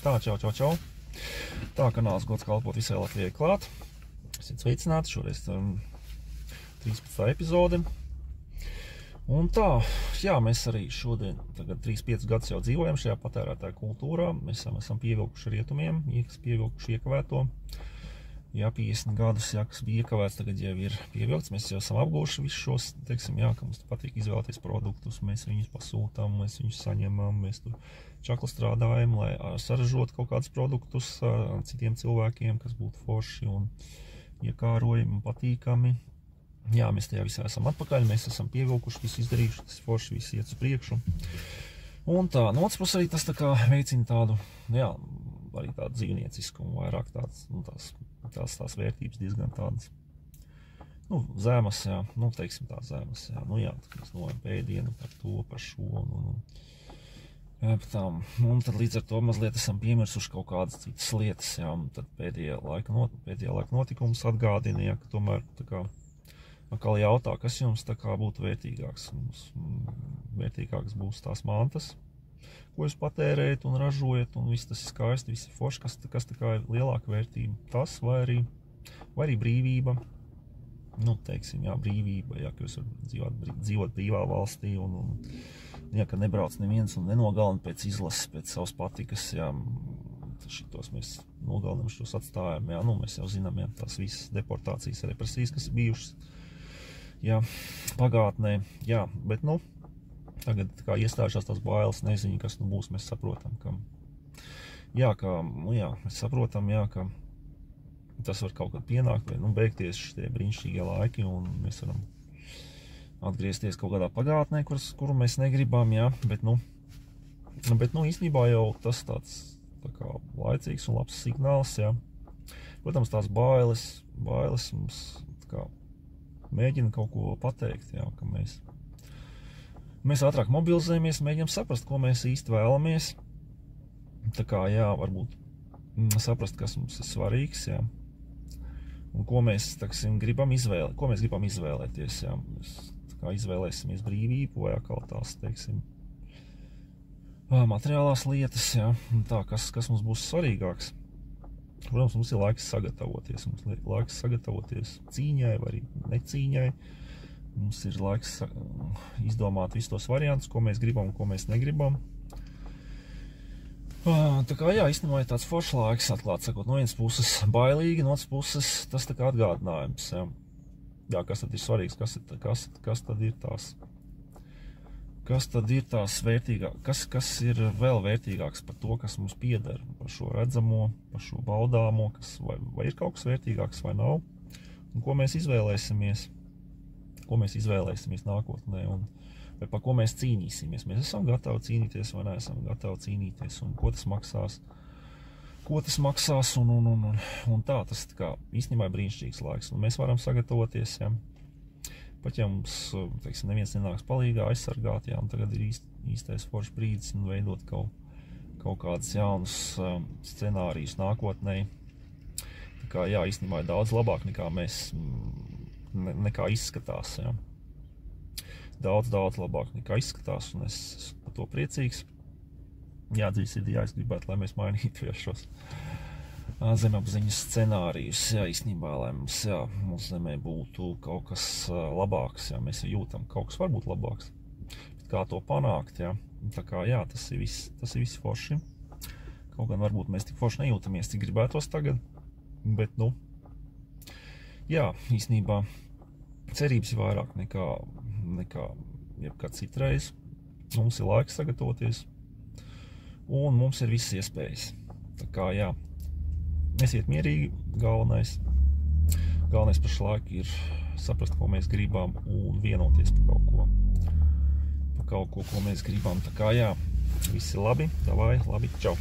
Tā, čau. Tā, kanāls Gods kalpot visai Latvijai klāt. Esiet sveicināti, šoreiz 13. epizode. Un tā, jā, mēs arī šodien, tagad 3-5 gadus jau dzīvojam šajā patērētāja kultūrā. Mēs esam pievilkuši rietumiem, pievilkuši iekavēto. Jā, 50 gadus, jā, kas bija iekavēts, tagad jau ir pievilkts. Mēs jau esam apguvuši visus šos, teiksim, jā, ka mums patīk izvēlēties produktus, mēs viņus pasūtām, mēs viņus saņemam, mēs tur čakli strādājam, lai saražotu kaut kādus produktus citiem cilvēkiem, kas būtu forši un iekārojami un patīkami. Jā, mēs tajā visā esam atpakaļ, mēs esam pievilkuši, visu izdarījuši, tas forši, viss iet uz priekšu. Un tā, no otras puses arī tas tā kā veicina tādu, jā, arī tādu dzīvniecisku un vairāk tāds, nu, tās vērtības diezgan tādas, nu, zemas, jā, nu, teiksim tā zemas, jā, nu, jā, tad mēs domājam pēdienu par to, par šo, un tad līdz ar to mazliet esam piemirsuši kaut kādas citas lietas, jā, un tad pēdējā laika notikums atgādina, jā, ka tomēr, tā kā, atkal jautā, kas jums tā kā būtu vērtīgāks, vērtīgāks būs tās mantas, ko jūs patērējat un ražojat, un viss tas ir skaisti, viss ir forši, kas tā kā ir lielāka vērtība. Tas vai arī brīvība, nu, teiksim, jā, brīvība, jā, ka jūs varat dzīvot brīvā valstī, un jā, ka nebrauc neviens un nenogalina pēc izlases, pēc savas patikas, jā, šitos mēs nogalinam, šitos atstājam, jā, nu, mēs jau zinām, jā, tās visas deportācijas, represijas, kas ir bijušas, jā, pagātnē, jā, bet, nu, tagad kā iestājušās tās bailes, neziņa, kas nu būs, mēs saprotam, ka, jā, mēs saprotam, jā, ka tas var kaut kad pienākt, vai, nu, beigties šitie brīnišķīgie laiki, un mēs varam atgriezties kaut kādā pagātnē, kuru mēs negribam, jā, bet, nu, īstenībā jau tas tāds, tā kā laicīgs un labs signāls, jā. Protams, tās bailes mums, tā kā, mēģina kaut ko pateikt, jā, ka mēs ātrāk mobilizējamies, mēģinām saprast, ko mēs īsti vēlamies. Tā kā, jā, varbūt saprast, kas mums ir svarīgs, jā. Un ko mēs, taksim, gribam izvēlēties, jā. Mēs tā kā izvēlēsimies brīvību vai atkal tās, teiksim, materiālās lietas, jā. Un tā, kas mums būs svarīgāks. Protams, mums ir laiks sagatavoties cīņai vai arī necīņai. Mums ir laiks izdomāt visus tos variantus, ko mēs gribam un ko mēs negribam. Tā kā, jā, īstenībā ir tāds foršs laiks, atklāt sakot, no vienas puses bailīgi, no otras puses tas tā kā atgādinājums, jā. Jā, kas tad ir svarīgs, kas tad ir tās vērtīgāk, kas ir vēl vērtīgāks par to, kas mums pieder, par šo redzamo, par šo baudāmo, vai ir kaut kas vērtīgāks vai nav, un ko mēs izvēlēsimies nākotnē, vai par ko mēs cīnīsimies. Mēs esam gatavi cīnīties vai neesam gatavi cīnīties, un ko tas maksās, un tā, tas tā kā īstenībā ir brīnišķīgs laiks, un mēs varam sagatavoties, jā. Pat ja mums, teiksim, neviens nenāks palīgā aizsargāt, jā, un tagad ir īstais foršs brīdis un veidot kaut kādus jaunus scenārijus nākotnē. Tā kā, jā, īstenībā ir daudz labāk nekā izskatās, jā. Daudz labāk nekā izskatās, un es esmu par to priecīgs. Jā, dziļsirdī, jā, es gribētu, lai mēs mainītu šos zemapziņas scenārijus, jā, īstenībā, lai mums, jā, mūsu zemē būtu kaut kas labāks, jā, mēs jūtam, kaut kas var būt labāks. Bet kā to panākt, jā, tā kā, jā, tas ir viss forši. Kaut gan varbūt mēs tik forši nejūtamies, cik gribētos tagad, bet, nu, jā, īstenībā cerības ir vairāk nekā jebkad citreiz. Mums ir laiks sagatavoties, un mums ir visas iespējas. Tā kā, jā, esiet mierīgi, galvenais pašlaik ir saprast, ko mēs gribam, un vienoties par kaut ko, ko mēs gribam. Tā kā, jā, viss ir labi, davai, labi, čau!